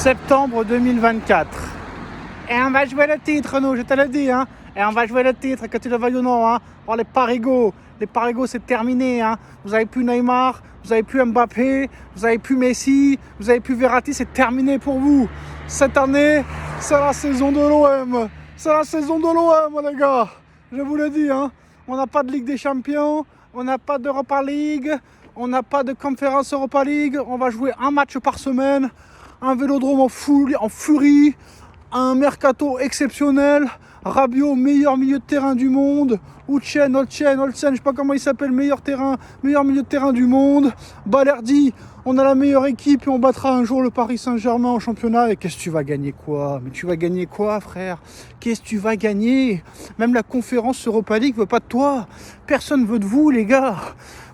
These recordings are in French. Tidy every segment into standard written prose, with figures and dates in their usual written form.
Septembre 2024. Et on va jouer le titre, nous, je te l'ai dit, hein. Et on va jouer le titre, que tu le veuilles ou non, hein. Pour les parigots. Les parigots, c'est terminé, hein. Vous avez plus Neymar, vous avez plus Mbappé, vous avez plus Messi, vous avez plus Verratti, c'est terminé pour vous. Cette année, c'est la saison de l'OM. C'est la saison de l'OM, les gars. Je vous le dis, hein. On n'a pas de Ligue des Champions, on n'a pas d'Europa League, on n'a pas de Conférence Europa League. On va jouer un match par semaine, un vélodrome en furie, un mercato exceptionnel. Rabiot, meilleur milieu de terrain du monde. Olsen, je sais pas comment il s'appelle, meilleur milieu de terrain du monde. Balerdi, on a la meilleure équipe et on battra un jour le Paris Saint-Germain en championnat. Et qu'est-ce que tu vas gagner quoi? Mais tu vas gagner quoi, frère? Qu'est-ce que tu vas gagner? Même la conférence Europa League veut pas de toi. Personne veut de vous, les gars.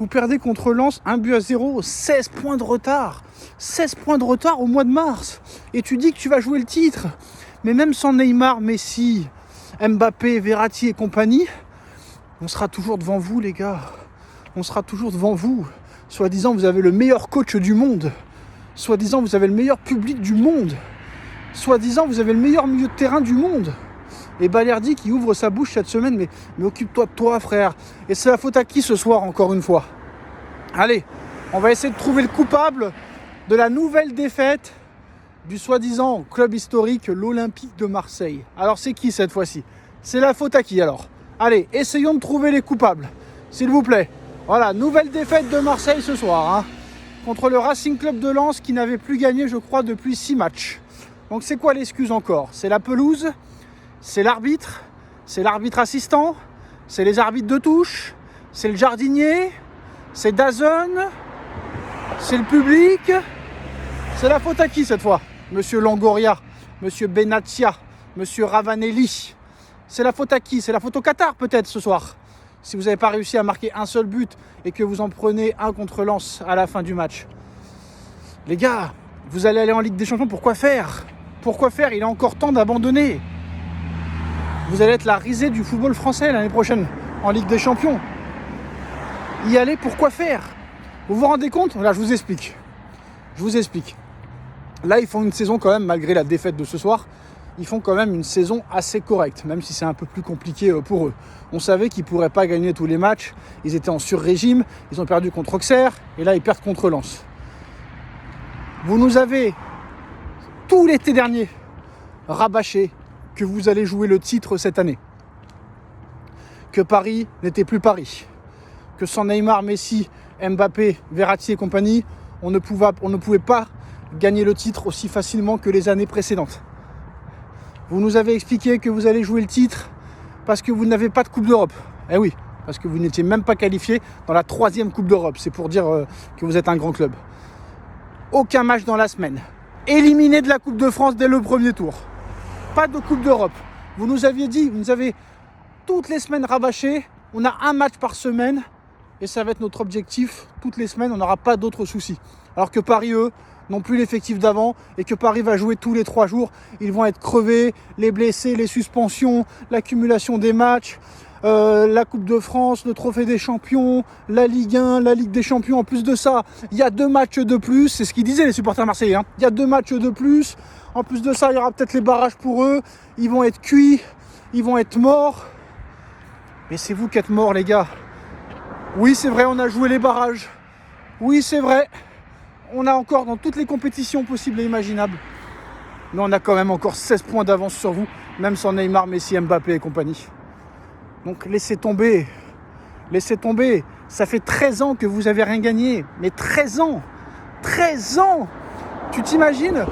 Vous perdez contre Lens 1-0, 16 points de retard. 16 points de retard au mois de mars. Et tu dis que tu vas jouer le titre. Mais même sans Neymar, Messi, Mbappé, Verratti et compagnie, on sera toujours devant vous, les gars. On sera toujours devant vous. Soi-disant, vous avez le meilleur coach du monde. Soi-disant, vous avez le meilleur public du monde. Soi-disant, vous avez le meilleur milieu de terrain du monde. Et Balerdi qui ouvre sa bouche cette semaine, mais occupe-toi de toi, frère. Et c'est la faute à qui ce soir, encore une fois? Allez, on va essayer de trouver le coupable de la nouvelle défaite du soi-disant club historique, l'Olympique de Marseille. Alors c'est qui cette fois-ci? C'est la faute à qui alors? Allez, essayons de trouver les coupables, s'il vous plaît. Voilà, nouvelle défaite de Marseille ce soir, hein, contre le Racing Club de Lens qui n'avait plus gagné, je crois, depuis 6 matchs. Donc c'est quoi l'excuse encore? C'est la pelouse, c'est l'arbitre assistant, c'est les arbitres de touche, c'est le jardinier, c'est DAZN, c'est le public. C'est la faute à qui cette fois? Monsieur Longoria, Monsieur Benatia, Monsieur Ravanelli. C'est la faute à qui? C'est la faute au Qatar peut-être ce soir. Si vous n'avez pas réussi à marquer un seul but et que vous en prenez un contre Lens à la fin du match. Les gars, vous allez aller en Ligue des Champions, pourquoi faire? Pourquoi faire? Il est encore temps d'abandonner. Vous allez être la risée du football français l'année prochaine en Ligue des Champions. Y aller, pourquoi faire? Vous vous rendez compte? Là, je vous explique. Là, ils font une saison quand même, malgré la défaite de ce soir, ils font quand même une saison assez correcte, même si c'est un peu plus compliqué pour eux. On savait qu'ils ne pourraient pas gagner tous les matchs, ils étaient en sur-régime, ils ont perdu contre Auxerre, et là, ils perdent contre Lens. Vous nous avez, tout l'été dernier, rabâché que vous allez jouer le titre cette année. Que Paris n'était plus Paris. Que sans Neymar, Messi, Mbappé, Verratti et compagnie, on ne pouvait pas gagner le titre aussi facilement que les années précédentes. Vous nous avez expliqué que vous allez jouer le titre parce que vous n'avez pas de Coupe d'Europe. Eh oui, parce que vous n'étiez même pas qualifié dans la 3e Coupe d'Europe. C'est pour dire que vous êtes un grand club. Aucun match dans la semaine. Éliminé de la Coupe de France dès le premier tour. Pas de Coupe d'Europe. Vous nous aviez dit, vous nous avez toutes les semaines rabâché, on a un match par semaine et ça va être notre objectif. Toutes les semaines, on n'aura pas d'autres soucis. Alors que Paris, eux, n'ont plus l'effectif d'avant et que Paris va jouer tous les 3 jours. Ils vont être crevés, les blessés, les suspensions, l'accumulation des matchs, la Coupe de France, le Trophée des Champions, la Ligue 1, la Ligue des Champions. En plus de ça, il y a 2 matchs de plus. C'est ce qu'ils disaient les supporters marseillais. Hein. Il y a 2 matchs de plus. En plus de ça, il y aura peut-être les barrages pour eux. Ils vont être cuits, ils vont être morts. Mais c'est vous qui êtes morts, les gars. Oui, c'est vrai, on a joué les barrages. Oui, c'est vrai. On a encore dans toutes les compétitions possibles et imaginables. Mais on a quand même encore 16 points d'avance sur vous, même sans Neymar, Messi, Mbappé et compagnie. Donc laissez tomber. Laissez tomber. Ça fait 13 ans que vous n'avez rien gagné. Mais 13 ans. 13 ans. Tu t'imagines,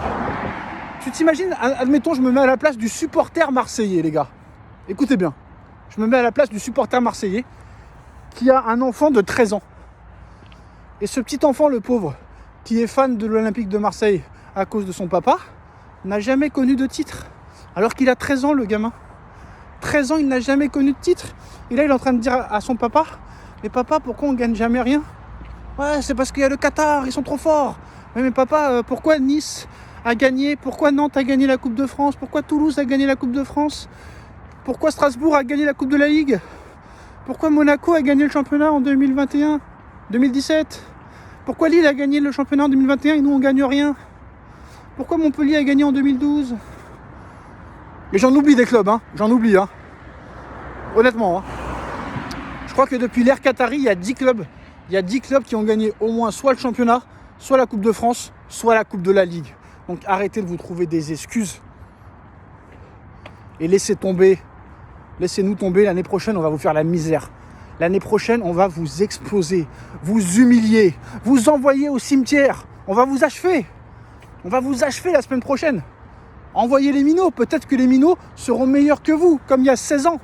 admettons, je me mets à la place du supporter marseillais, les gars. Écoutez bien. Je me mets à la place du supporter marseillais qui a un enfant de 13 ans. Et ce petit enfant, le pauvre, qui est fan de l'Olympique de Marseille à cause de son papa, n'a jamais connu de titre. Alors qu'il a 13 ans, le gamin. 13 ans, il n'a jamais connu de titre. Et là, il est en train de dire à son papa, « Mais papa, pourquoi on ne gagne jamais rien ?»« Ouais, c'est parce qu'il y a le Qatar, ils sont trop forts. »« Mais papa, pourquoi Nice a gagné? Pourquoi Nantes a gagné la Coupe de France? Pourquoi Toulouse a gagné la Coupe de France? Pourquoi Strasbourg a gagné la Coupe de la Ligue? Pourquoi Monaco a gagné le championnat en 2021, 2017 ? Pourquoi Lille a gagné le championnat en 2021 et nous on gagne rien? Pourquoi Montpellier a gagné en 2012? Et j'en oublie des clubs, hein. J'en oublie, hein. Honnêtement, hein. Je crois que depuis l'ère Qatari, il y a 10 clubs. Il y a 10 clubs qui ont gagné au moins soit le championnat, soit la Coupe de France, soit la Coupe de la Ligue. Donc arrêtez de vous trouver des excuses. Et laissez tomber. Laissez-nous tomber. L'année prochaine, on va vous faire la misère. L'année prochaine, on va vous exploser, vous humilier, vous envoyer au cimetière. On va vous achever. On va vous achever la semaine prochaine. Envoyez les minots. Peut-être que les minots seront meilleurs que vous, comme il y a 16 ans.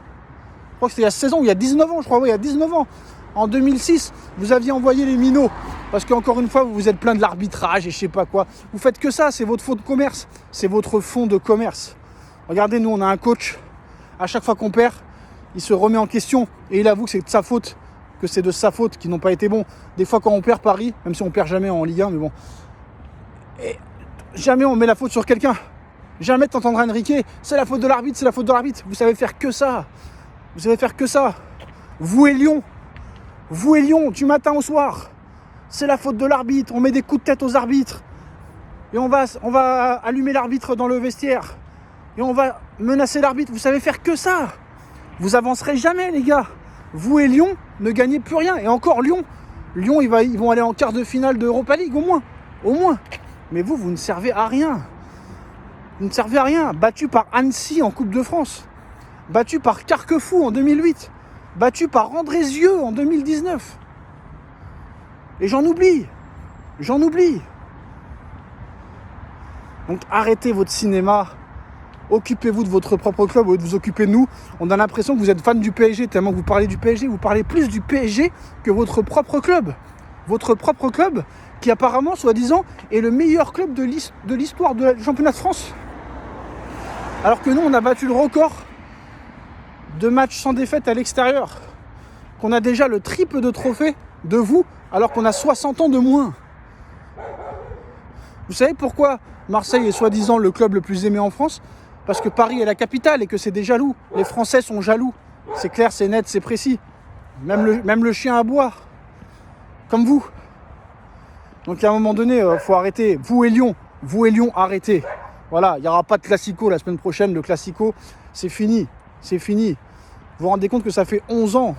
Je crois que c'était il y a 16 ans ou il y a 19 ans, je crois. Oui, il y a 19 ans. En 2006, vous aviez envoyé les minots. Parce qu'encore une fois, vous vous êtes plein de l'arbitrage et je sais pas quoi. Vous faites que ça, c'est votre fonds de commerce. C'est votre fonds de commerce. Regardez, nous, on a un coach. À chaque fois qu'on perd, il se remet en question. Et il avoue que c'est de sa faute. Que c'est de sa faute qu'ils n'ont pas été bons. Des fois, quand on perd Paris, même si on perd jamais en Ligue 1, mais bon. Et jamais on met la faute sur quelqu'un. Jamais t'entendras Enrique. C'est la faute de l'arbitre, c'est la faute de l'arbitre. Vous savez faire que ça. Vous savez faire que ça. Vous et Lyon. Vous et Lyon, du matin au soir. C'est la faute de l'arbitre. On met des coups de tête aux arbitres. Et on va allumer l'arbitre dans le vestiaire. Et on va menacer l'arbitre. Vous savez faire que ça. Vous avancerez jamais, les gars. Vous et Lyon ne gagnez plus rien. Et encore Lyon, ils vont aller en quart de finale de Europa League au moins. Au moins. Mais vous ne servez à rien. Vous ne servez à rien. Battu par Annecy en Coupe de France. Battu par Carquefou en 2008. Battu par Andrézieux en 2019. Et j'en oublie. J'en oublie. Donc arrêtez votre cinéma. Occupez-vous de votre propre club au lieu de vous occuper de nous. On a l'impression que vous êtes fan du PSG. Tellement que vous parlez du PSG. Vous parlez plus du PSG que votre propre club. Votre propre club qui apparemment, soi-disant, est le meilleur club de l'histoire du championnat de France. Alors que nous, on a battu le record de matchs sans défaite à l'extérieur. Qu'on a déjà le triple de trophées de vous, alors qu'on a 60 ans de moins. Vous savez pourquoi Marseille est soi-disant le club le plus aimé en France? Parce que Paris est la capitale et que c'est des jaloux. Les Français sont jaloux. C'est clair, c'est net, c'est précis. Même le chien aboie. Comme vous. Donc à un moment donné, faut arrêter. Vous et Lyon, arrêtez. Voilà, il n'y aura pas de Classico la semaine prochaine. Le Classico, c'est fini. C'est fini. Vous vous rendez compte que ça fait 11 ans.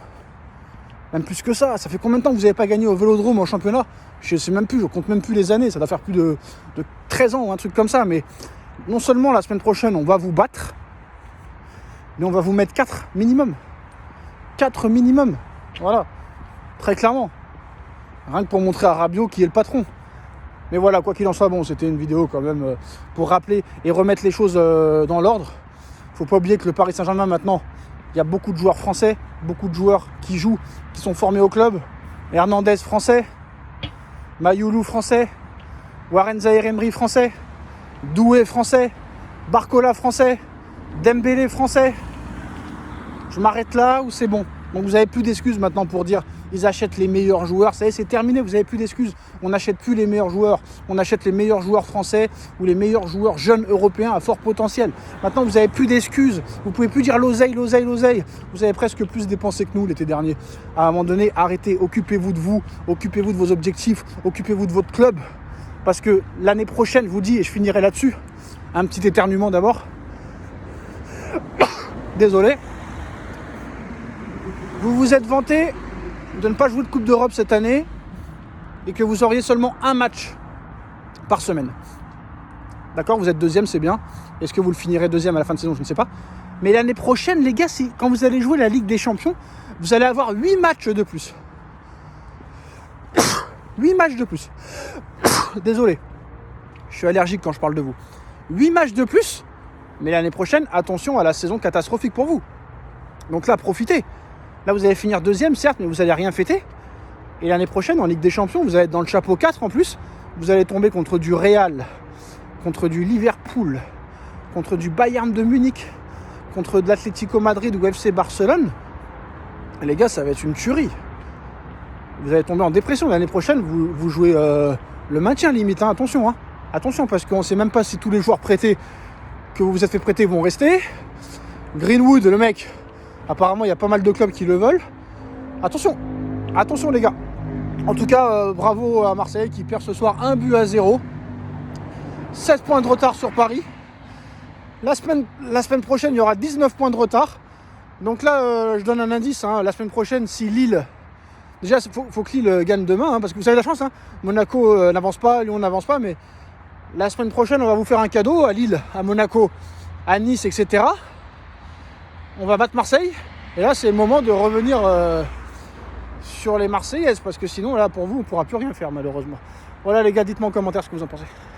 Même plus que ça. Ça fait combien de temps que vous n'avez pas gagné au Vélodrome en championnat? Je ne sais même plus, je compte même plus les années. Ça doit faire plus de 13 ans ou un truc comme ça. Mais non seulement la semaine prochaine, on va vous battre, mais on va vous mettre 4 minimum. 4 minimum. Voilà. Très clairement. Rien que pour montrer à Rabiot qui est le patron. Mais voilà, quoi qu'il en soit, bon, c'était une vidéo quand même pour rappeler et remettre les choses dans l'ordre. Faut pas oublier que le Paris Saint-Germain maintenant, il y a beaucoup de joueurs français, beaucoup de joueurs qui jouent, qui sont formés au club. Hernandez français, Mayoulou français, Warren Zaïre-Emery français, Doué français, Barcola français, Dembélé français. Je m'arrête là ou c'est bon? Donc vous n'avez plus d'excuses maintenant pour dire ils achètent les meilleurs joueurs. Ça y est, c'est terminé, vous n'avez plus d'excuses. On n'achète plus les meilleurs joueurs. On achète les meilleurs joueurs français ou les meilleurs joueurs jeunes européens à fort potentiel. Maintenant, vous n'avez plus d'excuses. Vous ne pouvez plus dire l'oseille. Vous avez presque plus dépensé que nous l'été dernier. À un moment donné, arrêtez. Occupez-vous de vous. Occupez-vous de vos objectifs. Occupez-vous de votre club. Parce que l'année prochaine, je vous dis, et je finirai là-dessus, un petit éternuement d'abord. Désolé. Vous vous êtes vanté de ne pas jouer de Coupe d'Europe cette année et que vous auriez seulement un match par semaine. D'accord, vous êtes deuxième, c'est bien. Est-ce que vous le finirez deuxième à la fin de saison? Je ne sais pas. Mais l'année prochaine, les gars, quand vous allez jouer la Ligue des Champions, vous allez avoir 8 matchs de plus. 8 matchs de plus. Désolé. Je suis allergique quand je parle de vous. 8 matchs de plus. Mais l'année prochaine, attention à la saison catastrophique pour vous. Donc là, profitez. Là, vous allez finir deuxième, certes, mais vous n'allez rien fêter. Et l'année prochaine, en Ligue des Champions, vous allez être dans le chapeau 4 en plus. Vous allez tomber contre du Real, contre du Liverpool, contre du Bayern de Munich, contre de l'Atlético Madrid ou FC Barcelone. Et les gars, ça va être une tuerie. Vous allez tomber en dépression. L'année prochaine, vous jouez le maintien limite. Hein. Attention, hein. Attention, parce qu'on ne sait même pas si tous les joueurs prêtés que vous vous êtes fait prêter vont rester. Greenwood, le mec... Apparemment, il y a pas mal de clubs qui le veulent. Attention les gars. En tout cas, bravo à Marseille qui perd ce soir 1-0. 16 points de retard sur Paris. La semaine prochaine, il y aura 19 points de retard. Donc là, je donne un indice. La semaine prochaine, si Lille... Déjà, il faut que Lille gagne demain, parce que vous avez la chance. Monaco n'avance pas, Lyon n'avance pas, mais la semaine prochaine, on va vous faire un cadeau à Lille, à Monaco, à Nice, etc. On va battre Marseille. Et là, c'est le moment de revenir sur les Marseillaises, parce que sinon, là, pour vous, on ne pourra plus rien faire, malheureusement. Voilà, les gars, dites-moi en commentaire ce que vous en pensez.